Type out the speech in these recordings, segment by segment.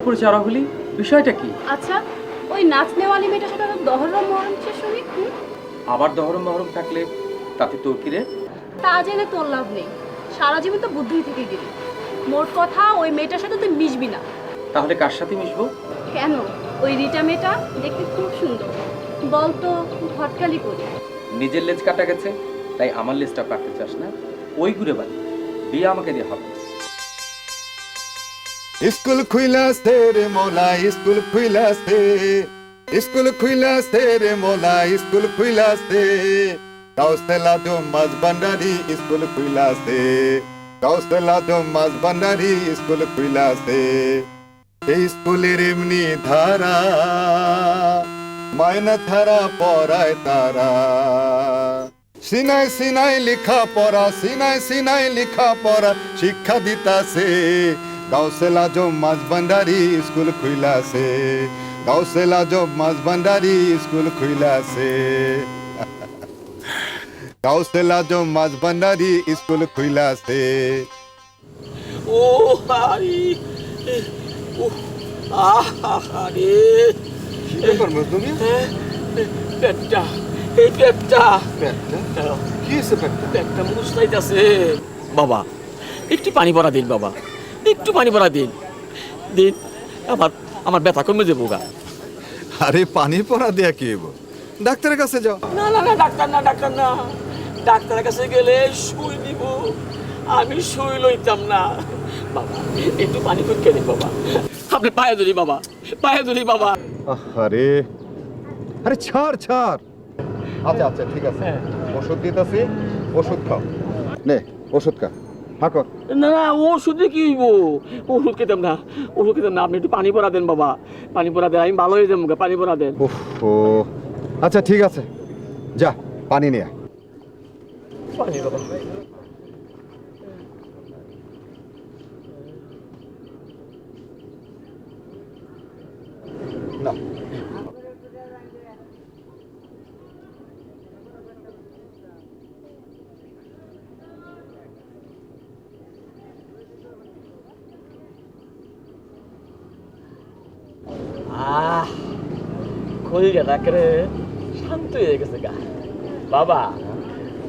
করেছে রাহুলি, বিষয়টা কি? আচ্ছা, ওই নাচনেওয়ালি মেয়েটার সাথে দহরম মহরম কিসের শুনি? আবার দহরম মহরম থাকলে তাতে তোর কি রে? তা জেনে তোর লাভ নেই, সারা জীবন তো বুদ্ধি থেকে গেলি। মোট কথা, ওই মেয়েটার সাথে তুই মিশবি না। তাহলে কার সাথে মিশবো? কেন? ওই রিটা মেয়েটা দেখতে খুব সুন্দর, বলতো ঘটকালি করি। নিজের লেজ কাটা গেছে, তাই আমার লেজটা কাটতে চাস না? ওই ঘুরে বাড়ি, বিয়ে আমাকে দিয়ে হবে। স্কুল খুইলাছে রে মোলা, স্কুল খুইলাছে, স্কুল খুইলাছে রে মোলা, স্কুল খুইলাছে, কাউসেলা দো মাছ ভান্ডারি স্কুল খুইলাছে, কাউসেলা দো মাছ ভান্ডারি স্কুল খুইলাছে। এই স্কুলের এমনি ধারা, মায়না ধারা পড়ায় তারা, সিনায় সিনায় লেখা পড়া, সিনায় সিনায় লেখা পড়া শিক্ষা দিতাছে। গাউসেলা জো মাছ ভান্ডারি স্কুল খুইলাছে, গাউসেলা জো মাছ ভান্ডারি স্কুল খুইলাছে, গাউসেলা জো মাছ ভান্ডারি স্কুল খুইলাছে। ও হারি, ও আহারে, কি ব্যাপার মজদুমি? পেটটা, এই পেটটা, পেটটা কি হয়েছে? পেটটা মুছলাইতাছে। বাবা একটু পানি পড়া দিন, বাবা একটু পানি পড়া দিন, দিন, আমার আমার ব্যথা কমে যাবো গা। আরে পানি পড়া দেয়া কি হইব? ডাক্তারের কাছে যাও। না না না, ডাক্তার না, ডাক্তার না, ডাক্তারের কাছে গেলে সুই দিব, আমি সুই লইতাম না। বাবা একটু পানি ফুটকে দিন বাবা, আপনি পায়ে ধরি বাবা, পায়ে ধরি বাবা। আরে আরে ছাড় ছাড়। আচ্ছা আচ্ছা ঠিক আছে, ওষুধ দিতেছি, ওষুধ খাও। নে ওষুধ খা, হা কর। না না, ওষুধে কি হইব? ওষুধ খেতাম না, ওষুধ খেতাম না, আপনি একটু পানি পড়া দেন বাবা, পানি পড়া দেন, আমি ভালো হয়ে যাবো, পানি পড়া দেন। ও আচ্ছা ঠিক আছে, যা পানি নিয়ে আয়। পানি বাবা। না কলিজাটা করে শান্ত হয়ে গেছে গা। বাবা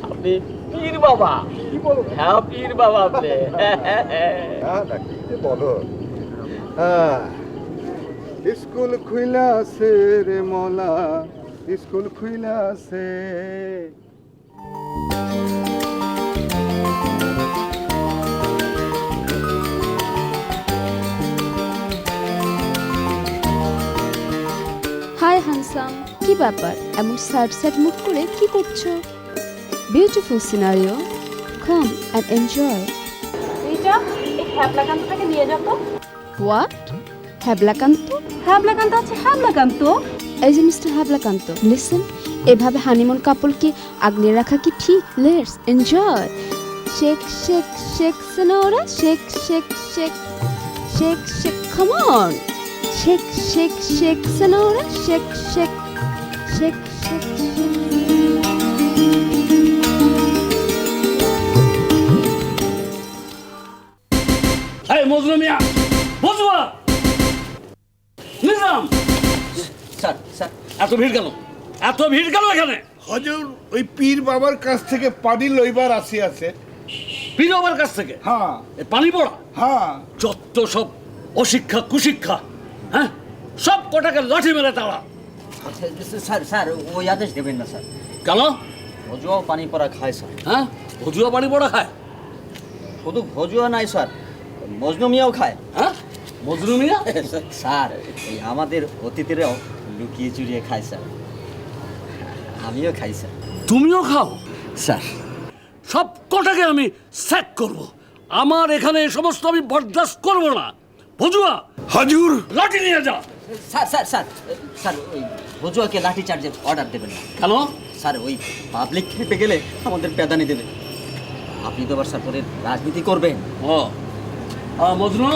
আপনি পীর বাবা। কি বলো? হ্যাঁ পীর বাবা আপনি। না কি যে বলো। স্কুল খুইলা আছে রে মোলা, স্কুল খুইলা আছে। হাই হ্যান্ডসাম, কি ব্যাপার এমন স্যাড স্যাড মুভ করে কি করছো? Beautiful scenario, come and enjoy. Rita, এই হ্যাবলাকান্তটাকে নিয়ে যাও তো। হোয়াট? হ্যাবলাকান্ত? হ্যাবলাকান্ত আছে, হ্যাবলাকান্ত। এই যে মিস্টার হ্যাবলাকান্ত, লিসেন, এভাবে হানিমুন কাপলকে আগলে রাখা কি ঠিক? Let's enjoy. Shake shake shake senora, shake shake shake shake shake, come on. Shake shake shake senora, shake shake shake shake shake. এই মজনু মিয়া, মজুয়া, নিজাম, স্যার স্যার, এত ভিড় কেন? এত ভিড় কেন এখানে? হজুর ওই পীর বাবার কাছ থেকে পানি লইবার আসিয়াছে। পীর বাবার কাছ থেকে? হ্যাঁ এ পানি পড়া? হ্যাঁ। যত সব অশিক্ষা কুশিক্ষা, হ্যাঁ, সব কটাকে লাঠি মেরে তারা। স্যার স্যার ওই আদেশ দেবেন না স্যার। কেন? ভজুয়াও পানি পড়া খায় স্যার। হ্যাঁ, ভজুয়া পানি পড়া খায়? শুধু ভজুয়া নাই স্যার, মজনু মিয়াও খায়। হ্যাঁ, মজনু মিয়া? স্যার এই আমাদের অতিথিরাও লুকিয়ে চুরিয়ে খায় স্যার, আমিও খাই স্যার। তুমিও খাও? স্যার সব কটাকে আমি স্যাক করব, আমার এখানে এই সমস্ত আমি বরদাস্ত করব না। ভজুয়া, হজুর লাঠি নিয়ে যা। স্যার স্যার স্যার স্যার ওই ভজুয়াকে লাঠি চার্জের অর্ডার দেবেন না। কেন? স্যার ওই পাবলিক খেপে গেলে আমাদের পেদানি দেবে। আপনি তো আবার স্যার পরে রাজনীতি করবেন। ও মজনু,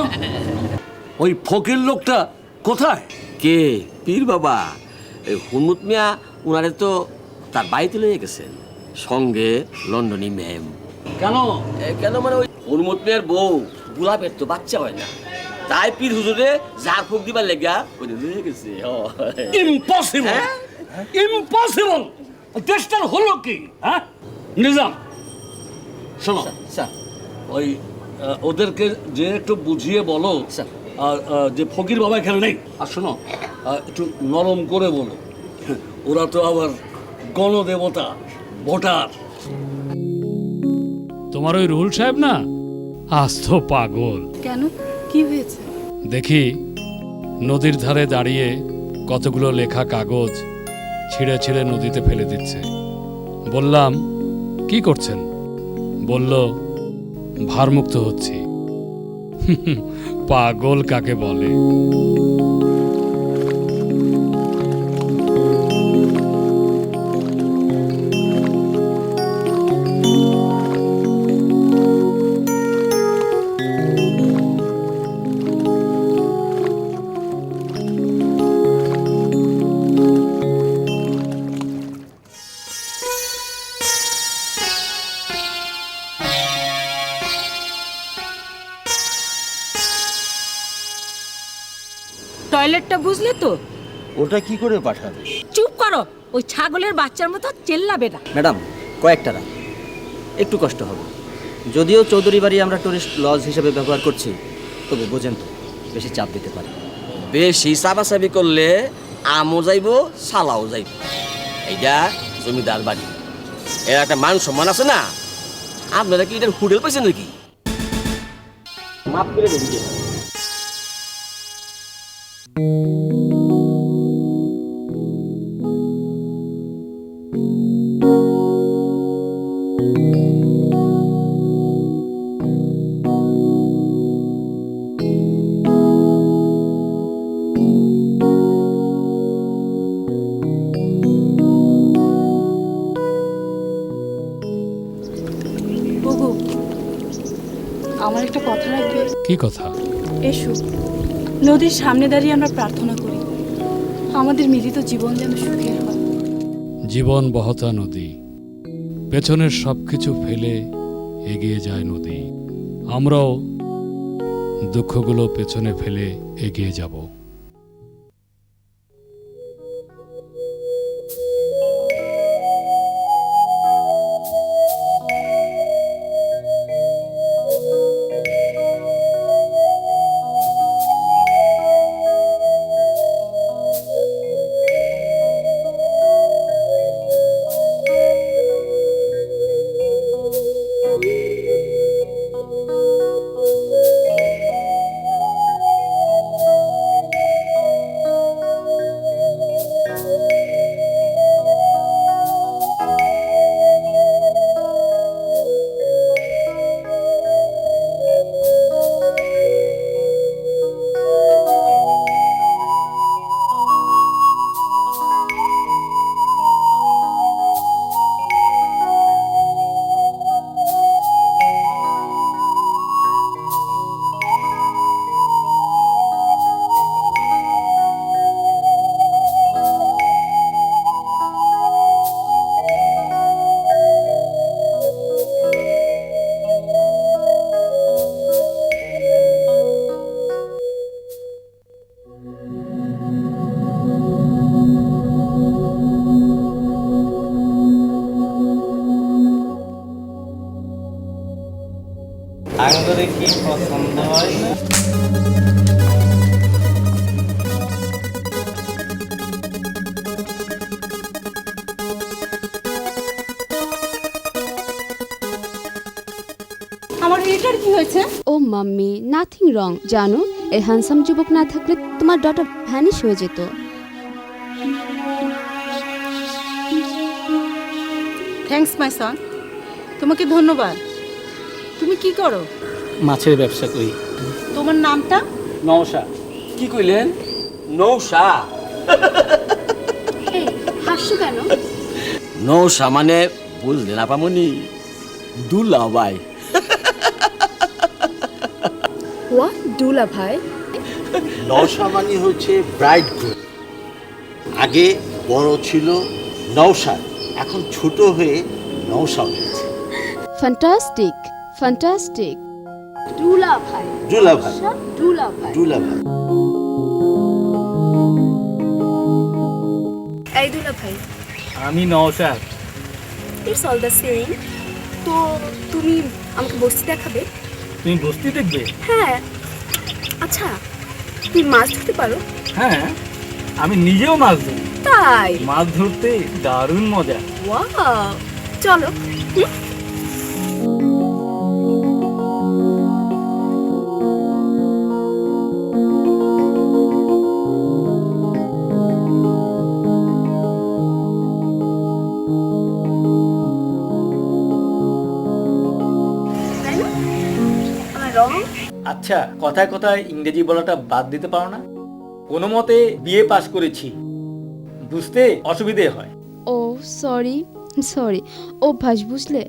ওই ফকির লোকটা কোথায়? কে? পীর বাবা। এই হুনমুত মিয়া উনারে তো তার বাড়িতে লয়ে গেছেন, সঙ্গে লন্ডনী ম্যাম। কেন? কেন মানে ওই হুনমুত মিয়ার বউ গোলাপের তো বাচ্চা হয় না, তাই পীর হুজুরে জার ফুক দিবার লেগা ওই রয়ে গেছে ইম্পসিবল ইম্পসিবল দেশটার হলো কি হ্যাঁ নিজাম শোনো স্যার ওই ওদেরকে যে একটু বুঝিয়ে বলো স্যার। যে ফকির বাবা এখানে নেই আর শোনো একটু নরম করে বলো ওরা তো আবার গণদেবতা ভোটার তোমার ওই রুহুল সাহেব না আস্ত পাগল। কেন কি হয়েছে? দেখি নদীর ধারে দাঁড়িয়ে কতগুলো লেখা কাগজ ছিঁড়ে ছিঁড়ে নদীতে ফেলে দিচ্ছে। বললাম কি করছেন? বলল ভারমুক্ত হচ্ছি। পাগল কাকে বলে? টয়লেটটা বুঝলে তো? ওটা কি করে পাঠাবে? চুপ করো, ওই ছাগলের বাচ্চার মতো চেল্লাবে না। ম্যাডাম কয়েকটা রাত একটু কষ্ট হবে, যদিও চৌধুরী বাড়ি আমরা টুরিস্ট লজ হিসেবে ব্যবহার করছি, তবে বোঝেন তো বেশি চাপ দিতে পারি। বেশি চাপাচাপি করলে আমও যাইব সালাও যাইব। এইটা জমিদার বাড়ি, এর একটা মান সম্মান আছে না। আপনারা কি এটার হোটেল পাইছেন নাকি? মাফ করে দেন। ওগো, আমার একটা কথা রাখবে? কি কথা? এসো, নদীর সামনে দাঁড়িয়ে আমরা প্রার্থনা করি আমাদের মিলিত জীবন যেন সুখের হয়। জীবন বহতা নদী, পেছনের সবকিছু ফেলে এগিয়ে যায় নদী। আমরাও দুঃখগুলো পেছনে ফেলে এগিয়ে যাব। আঙ্গুরে কি পছন্দ হয় না? আমার এটার কি হয়েছে? ও মাম্মি, নাথিং রং। জানো, এই হ্যান্ডসাম যুবক না থাকলে তোমার ডটার ভ্যানিশ হয়ে যেত। থ্যাঙ্কস মাই সন, তোমাকে ধন্যবাদ। তুমি কি করো? মাছের ব্যবসা করি। তোমার নামটা? নওশা। কি কইলেন? নৌশা? এই হাসছো কেন? নৌশা মানে বুঝলেন আপামনি? দুলাভাই। হোয়াট? দুলা ভাই? নওশা মানে হচ্ছে ব্রাইড গ্রুম। আগে বড় ছিল নওশাদ, এখন ছোট হয়ে নওশা হয়েছে। Fantastic, fantastic. দুলা ভাই। দুলা ভাই। দুলা ভাই। দুলা ভাই। এই দুলা ভাই, আমি Naushad. It's all the same. তো তুমি আমাকে বস্তি দেখাবে? তুমি বস্তি দেখবে? হ্যাঁ। আচ্ছা, তুমি মাছ ধরতে পারো? হ্যাঁ, আমি নিজেও মাছ ধরি। তাই? মাছ ধরতে দারুণ মজা। ওয়াও, চলো। আচ্ছা, কথায় কথায় ইংরেজি বলাটা বাদ দিতে পারো না? কোনো মতে বিএ পাস করেছি, বুঝতে অসুবিধে হয়। ও সরি সরি, অভ্যাস বুঝলে,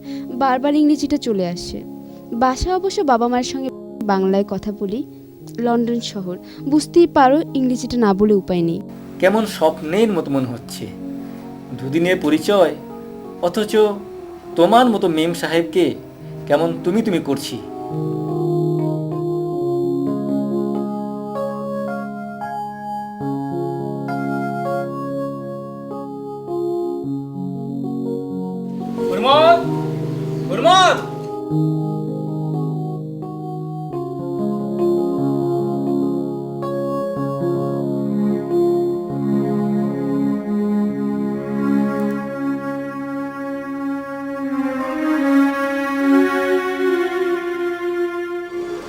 বারবার ইংরেজিটা চলে আসে। বাসায় অবশ্য বাবা মায়ের সঙ্গে বাংলায় কথা বলি। লন্ডন শহর, বুঝতেই পারো, ইংরেজিটা না বলে উপায় নেই। কেমন স্বপ্নের মতো মনে হচ্ছে, দুদিনের পরিচয়, অথচ তোমার মতো মেম সাহেবকে কেমন তুমি তুমি করছি।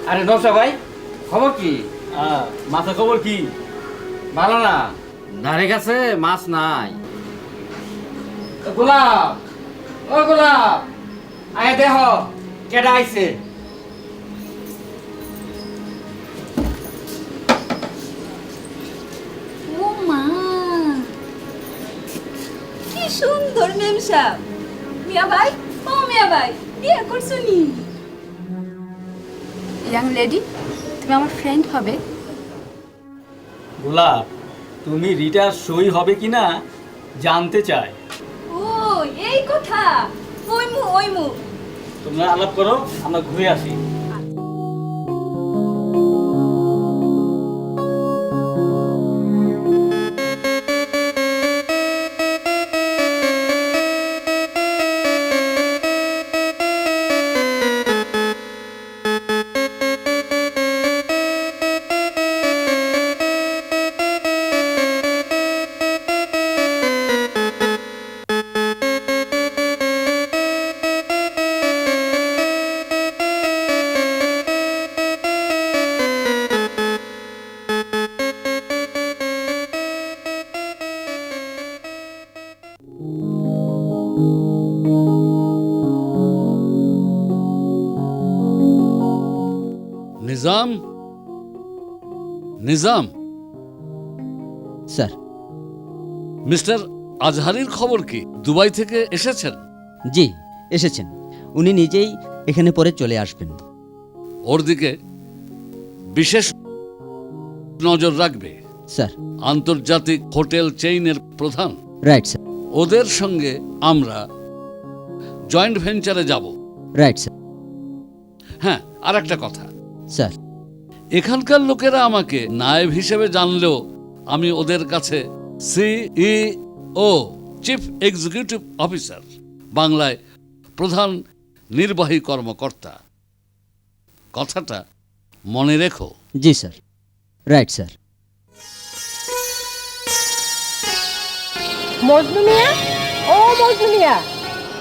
আরে নওশাদ ভাই, খবর কি? মাথা খবর কি? ভালো না? ধারে কাছে মাছ নাই। গোলাপ, ও গোলাপ, আয় দেহ কেডা আইছে। ও মা, কি সুন্দর মেম সাহেব। মিয়া ভাই, ও মিয়া ভাই, বিয়ে করছো নি? ইয়াং লেডি, তুমি আমার ফ্রেন্ড হবে? গোলাপ, তুমি রিটার সই হবে কিনা জানতে চাই। ও এই কথা, ওইমু। তোমরা আলাপ করো, আমরা ঘুরে আসি। নিজাম, নিজাম স্যার। মিস্টার আজহারির খবর কি? দুবাই থেকে এসেছেন? জি, এসেছেন। উনি নিজেই এখানে পরে চলে আসবেন। ওর দিকে বিশেষ নজর রাখবে। স্যার। আন্তর্জাতিক হোটেল চেইনের প্রধান। Right sir. ওদের সঙ্গে আমরা জয়েন্ট ভেঞ্চারে যাব। Right sir. হ্যাঁ, আর একটা কথা স্যার। এখানকার লোকেরা আমাকে নায়েব হিসেবে জানলেও আমি ওদের কাছে সিইও, চিফ এক্সিকিউটিভ অফিসার, বাংলায় প্রধান নির্বাহী কর্মকর্তা। কথাটা মনে রেখো। জি sir. Right sir. Majnu Miya, ও মজনু মিয়া,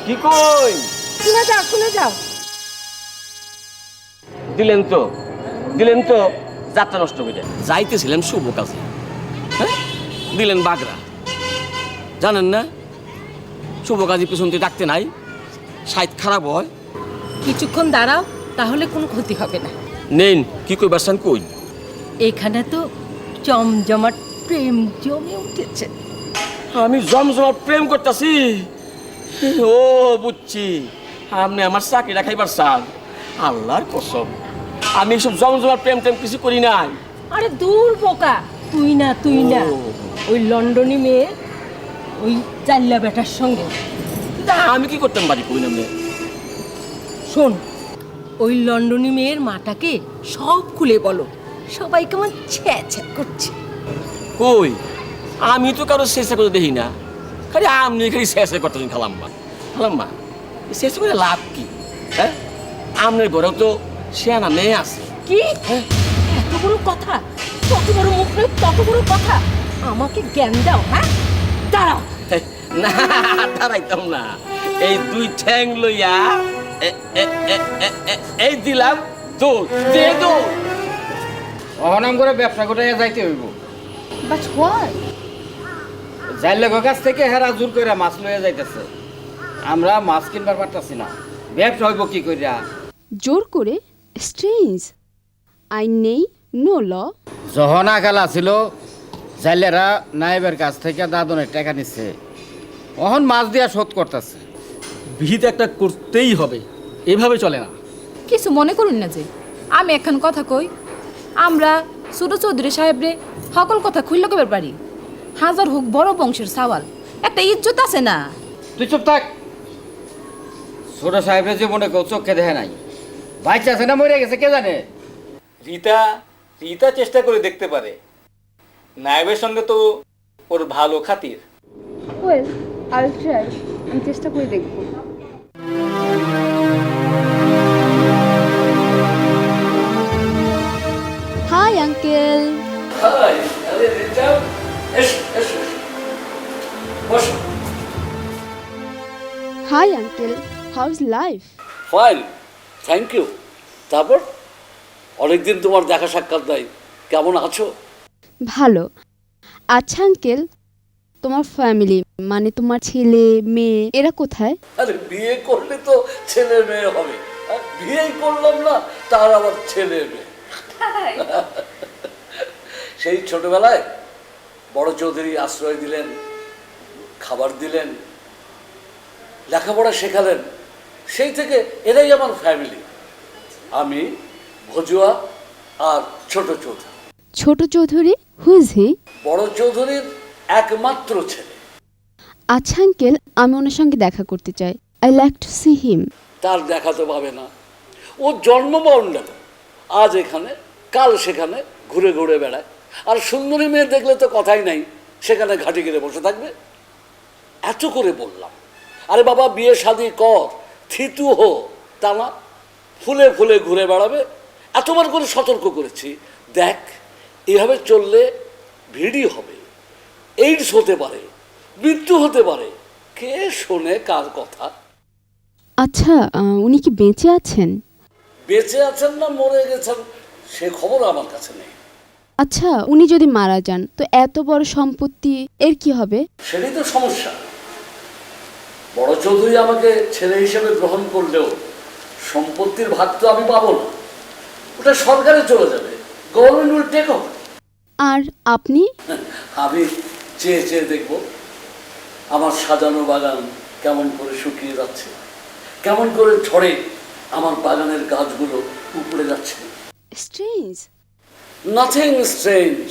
কি কই? শুনে যাও। দিলেন তো যাত্রা নষ্ট করে যাইতেছিলেন শুভ কাজে, হ্যাঁ দিলেন বাগড়া। জানেন না শুভ কাজে পিছন দিয়ে ডাকতে নাই, সাইড খারাপ হয়। কিছুক্ষণ দাঁড়াও, তাহলে কোনো ক্ষতি হবে না। নেন, কি কই বাসান কই? এখানে তো জমজমাট প্রেম জমে উঠেছে। আমি জমজমাট প্রেম করতেছি। ও বুঝছি, আপনি আমার চাকরি রাখাইবার চান। আল্লাহর কসম, আমি এসব জমজমাট প্রেম টেম কিছু করি নাই। আরে দূর বোকা, তুই না ওই লন্ডনী মেয়ে, ওই চাল্লা বেটার সঙ্গে। তা আমি কি করতাম বাড়ি কই নামে? শোন, ওই লন্ডনী মেয়ের মাটাকে সব খুলে বলো, সবাই কেমন ছ্যা ছ্যা করছে। কই আমি তো কারো শেষে করে দেখি না, খালি আপনি খালি শেষে করতেছেন খালাম্মা। খালাম্মা শেষ করে লাভ কি? হ্যাঁ, আপনার ঘরেও তো শেয়ানা মেয়ে আছে। কি এত বড় কথা, তত বড় মুখ নয়, তত বড় কথা, আমাকে জ্ঞান দাও। হ্যাঁ দাঁড়াও। না দাঁড়াইতাম না, এই দুই ঠ্যাং লইয়া এই দিলাম দৌড়, দে দৌড়। অহনাম করে ব্যবসা করে যাইতে হইব। But why? যাই লোক কাছ থেকে হেরা জোর করে মাছ লইয়া যাইতেছে, আমরা মাছ কিনবার পারতাছি না, ব্যবসা হইব কি কইরা? জোর করে? স্ট্রেঞ্জ। আইন নেই, নো ল। যখন আকালা ছিল জাইলেরা নাইবের কাছ থেকে দাদনের টাকা নিচ্ছে, অহন মাছ দিয়া শোধ করতেছে। বিহিত একটা করতেই হবে, এভাবে চলে না। কিছু মনে করুন না যে আমি এখন কথা কই, আমরা ছোট চৌধুরী সাহেবরে সকল কথা খুললে কবে পারি। হাজার হোক বড় বংশের সাওয়াল, একটা ইজ্জত আছে না। তুই চুপ থাক। ছোট সাহেবের যে মনে কেউ চোখে দেখে নাই, বাইচা আছে না মরে গেছে কে জানে। রীতা রীতা চেষ্টা করে দেখতে পারে, নায়েবের সঙ্গে তো ওর ভালো খাতির। ওয়েল, আই ট্রাই, আমি চেষ্টা করে দেখব। Hi uncle. হাই, আরে রিতা, এসো এসো, বসো। Hi uncle, how's life? Fine, thank you. তারপর অনেকদিন তোমার দেখা সাক্ষাৎ নাই, কেমন আছো? ভালো। আচ্ছা আঙ্কেল, তোমার ফ্যামিলি মানে তোমার ছেলে মেয়ে এরা কোথায়? আরে বিয়ে করলে তো ছেলে মেয়ে হবে, আর বিয়েই করলাম না তার আবার ছেলে মেয়ে। সেই ছোটবেলায় বড় চৌধুরী আশ্রয় দিলেন, খাবার দিলেন, লেখাপড়া শেখালেন, সেই থেকে এরাই আমার ফ্যামিলি। আমি, ভজুয়া আর ছোট চৌধুরী। ছোট চৌধুরী? হুইজ হি? বড় চৌধুরীর একমাত্র ছেলে। আচ্ছা আঙ্কেল, আমি ওনার সঙ্গে দেখা করতে চাই। I like to see him. তার দেখা তো পাবে না, ও জন্মবন্ডাল, আজ এখানে কাল সেখানে ঘুরে ঘুরে বেড়ায়, আর সুন্দরী মেয়ে দেখলে তো কথাই নাই, সেখানে ঘাটি গিরে বসে থাকবে। এত করে বললাম, আরে বাবা বিয়ে শাদি কর, থিতু হো, তা না, ফুলে ফুলে ঘুরে বেড়াবে। এতবার করে সতর্ক করেছি, দেখ এভাবে চললে ভিড়ি হবে, এইডস হতে পারে, মৃত্যু হতে পারে, কে শোনে কার কথা? আচ্ছা, উনি কি বেঁচে আছেন? বেঁচে আছেন না মরে গেছেন সে খবর আমার কাছে নেই। আচ্ছা, উনি যদি মারা যান তো এত বড় সম্পত্তি এর কি হবে? সেটাই তো সমস্যা। বড় চৌধুরী আমাকে ছেলে হিসেবে গ্রহণ করলেও সম্পত্তির ভাগ তো আমি পাবো না, ওটা সরকারে চলে যাবে, গভর্নমেন্ট উইল টেক ওভার। আর আপনি? আমি চেয়ে চেয়ে দেখব আমার সাজানো বাগান কেমন করে শুকিয়ে যাচ্ছে, কেমন করে ঝড়ে আমার বাগানের গাছগুলো উপড়ে যাচ্ছে। স্ট্রেঞ্জ। Nothing strange.